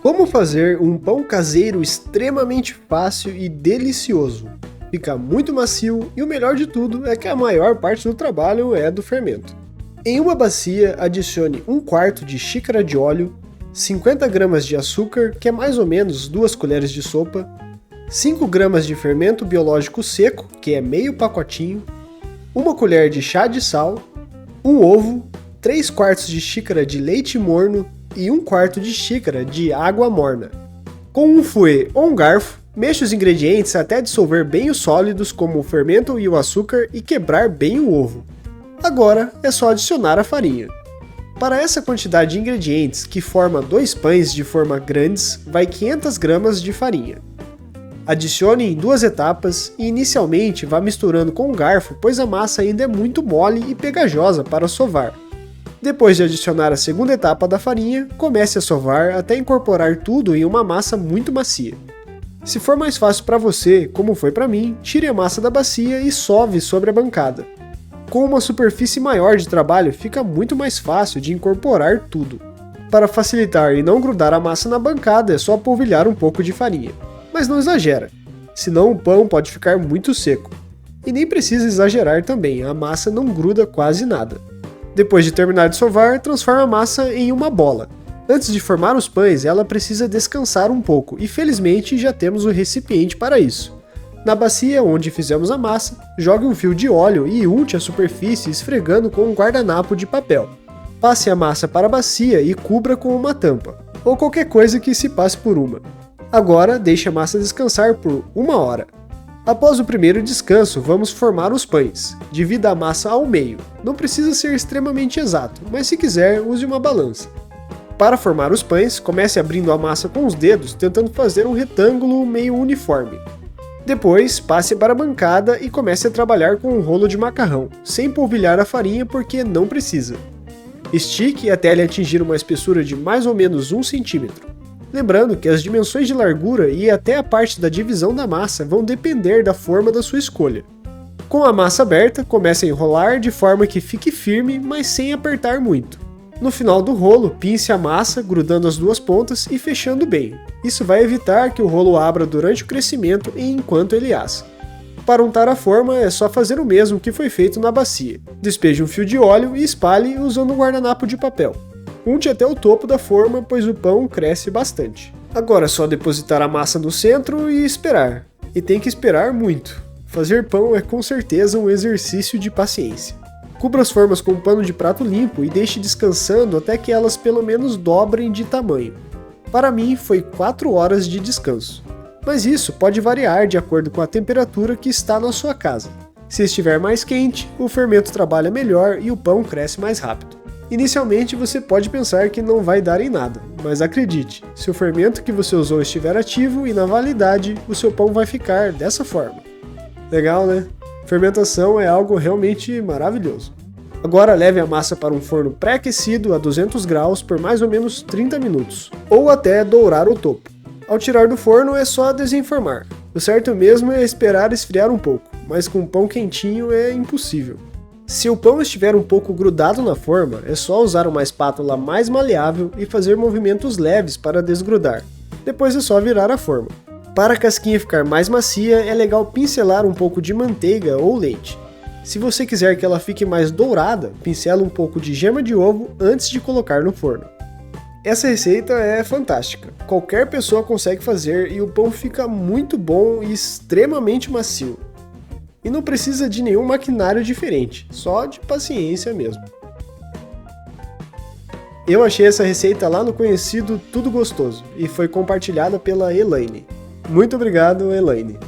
Como fazer um pão caseiro extremamente fácil e delicioso? Fica muito macio e o melhor de tudo é que a maior parte do trabalho é do fermento. Em uma bacia, adicione 1/4 de xícara de óleo, 50 gramas de açúcar, que é mais ou menos 2 colheres de sopa, 5 gramas de fermento biológico seco, que é meio pacotinho, 1 colher de chá de sal, 1 ovo, 3/4 de xícara de leite morno e 1/4 de xícara de água morna. Com um fouet ou um garfo, mexa os ingredientes até dissolver bem os sólidos como o fermento e o açúcar e quebrar bem o ovo. Agora é só adicionar a farinha. Para essa quantidade de ingredientes, que forma 2 pães de forma grandes, vai 500 gramas de farinha. Adicione em 2 etapas e inicialmente vá misturando com um garfo, pois a massa ainda é muito mole e pegajosa para sovar. Depois de adicionar a segunda etapa da farinha, comece a sovar até incorporar tudo em uma massa muito macia. Se for mais fácil para você, como foi para mim, tire a massa da bacia e sove sobre a bancada. Com uma superfície maior de trabalho, fica muito mais fácil de incorporar tudo. Para facilitar e não grudar a massa na bancada, é só polvilhar um pouco de farinha. Mas não exagera, senão o pão pode ficar muito seco. E nem precisa exagerar também, a massa não gruda quase nada. Depois de terminar de sovar, transforme a massa em uma bola. Antes de formar os pães, ela precisa descansar um pouco e felizmente já temos o recipiente para isso. Na bacia onde fizemos a massa, jogue um fio de óleo e unte a superfície esfregando com um guardanapo de papel. Passe a massa para a bacia e cubra com uma tampa, ou qualquer coisa que se passe por uma. Agora deixe a massa descansar por 1 hora. Após o primeiro descanso, vamos formar os pães. Divida a massa ao meio. Não precisa ser extremamente exato, mas se quiser, use uma balança. Para formar os pães, comece abrindo a massa com os dedos, tentando fazer um retângulo meio uniforme. Depois, passe para a bancada e comece a trabalhar com um rolo de macarrão, sem polvilhar a farinha porque não precisa. Estique até ele atingir uma espessura de mais ou menos 1 centímetro. Lembrando que as dimensões de largura e até a parte da divisão da massa vão depender da forma da sua escolha. Com a massa aberta, comece a enrolar de forma que fique firme, mas sem apertar muito. No final do rolo, pince a massa, grudando as 2 pontas e fechando bem. Isso vai evitar que o rolo abra durante o crescimento e enquanto ele assa. Para untar a forma, é só fazer o mesmo que foi feito na bacia. Despeje um fio de óleo e espalhe usando um guardanapo de papel. Unte até o topo da forma, pois o pão cresce bastante. Agora é só depositar a massa no centro e esperar. E tem que esperar muito. Fazer pão é com certeza um exercício de paciência. Cubra as formas com um pano de prato limpo e deixe descansando até que elas pelo menos dobrem de tamanho. Para mim foi 4 horas de descanso. Mas isso pode variar de acordo com a temperatura que está na sua casa. Se estiver mais quente, o fermento trabalha melhor e o pão cresce mais rápido. Inicialmente você pode pensar que não vai dar em nada, mas acredite, se o fermento que você usou estiver ativo e na validade, o seu pão vai ficar dessa forma. Legal, né? Fermentação é algo realmente maravilhoso. Agora leve a massa para um forno pré-aquecido a 200 graus por mais ou menos 30 minutos, ou até dourar o topo. Ao tirar do forno é só desenformar. O certo mesmo é esperar esfriar um pouco, mas com pão quentinho é impossível. Se o pão estiver um pouco grudado na forma, é só usar uma espátula mais maleável e fazer movimentos leves para desgrudar. Depois é só virar a forma. Para a casquinha ficar mais macia, é legal pincelar um pouco de manteiga ou leite. Se você quiser que ela fique mais dourada, pincela um pouco de gema de ovo antes de colocar no forno. Essa receita é fantástica. Qualquer pessoa consegue fazer e o pão fica muito bom e extremamente macio. E não precisa de nenhum maquinário diferente, só de paciência mesmo. Eu achei essa receita lá no conhecido Tudo Gostoso e foi compartilhada pela Elaine. Muito obrigado, Elaine.